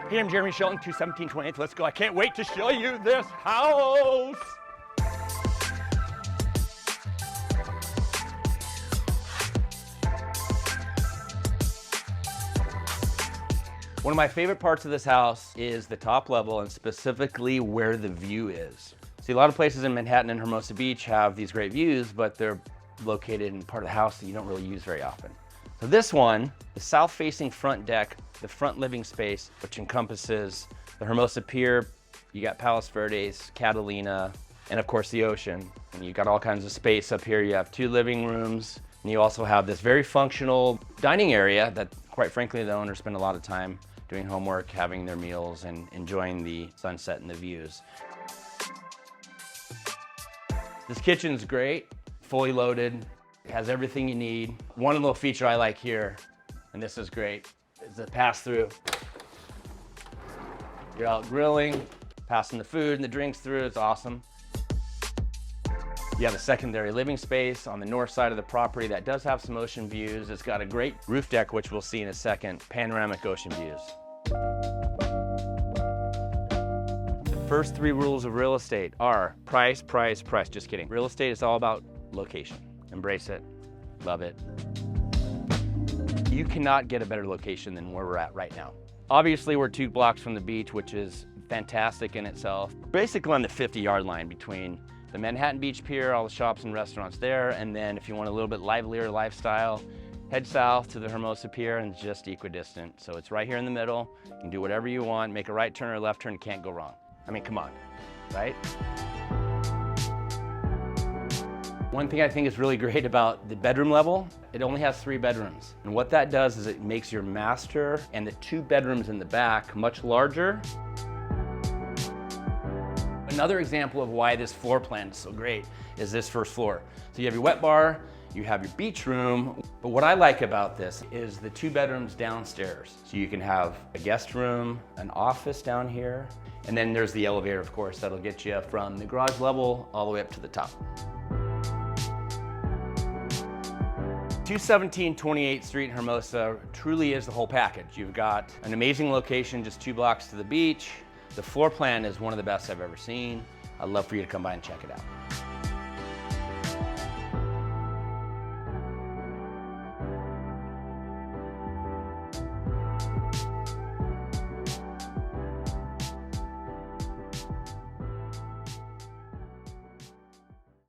Hey, I'm Jeremy Shelton, 217 28th. Let's go. I can't wait to show you this house. One of my favorite parts of this house is the top level and specifically where the view is. See, a lot of places in Manhattan and Hermosa Beach have these great views, but they're located in part of the house that you don't really use very often. So this one, the south-facing front deck, the front living space, which encompasses the Hermosa Pier, you got Palos Verdes, Catalina, and of course the ocean. And you got all kinds of space up here. You have 2 living rooms, and you also have this very functional dining area that, quite frankly, the owners spend a lot of time doing homework, having their meals, and enjoying the sunset and the views. This kitchen's great, fully loaded, it has everything you need. One little feature I like here, and this is great, is the pass-through. You're out grilling, passing the food and the drinks through, it's awesome. You have a secondary living space on the north side of the property that does have some ocean views. It's got a great roof deck, which we'll see in a second, panoramic ocean views. The first 3 rules of real estate are price, price, price. Just kidding. Real estate is all about location. Embrace it, love it. You cannot get a better location than where we're at right now. Obviously, we're 2 blocks from the beach, which is fantastic in itself. Basically on the 50-yard line between the Manhattan Beach Pier, all the shops and restaurants there, and then if you want a little bit livelier lifestyle, head south to the Hermosa Pier and it's just equidistant. So it's right here in the middle. You can do whatever you want, make a right turn or a left turn, you can't go wrong. I mean, come on, right? One thing I think is really great about the bedroom level, it only has 3 bedrooms. And what that does is it makes your master and the 2 bedrooms in the back much larger. Another example of why this floor plan is so great is this first floor. So you have your wet bar, you have your beach room, but what I like about this is the 2 bedrooms downstairs. So you can have a guest room, an office down here, and then there's the elevator, of course, that'll get you from the garage level all the way up to the top. 217 28th Street in Hermosa truly is the whole package. You've got an amazing location just 2 blocks to the beach. The floor plan is one of the best I've ever seen. I'd love for you to come by and check it out.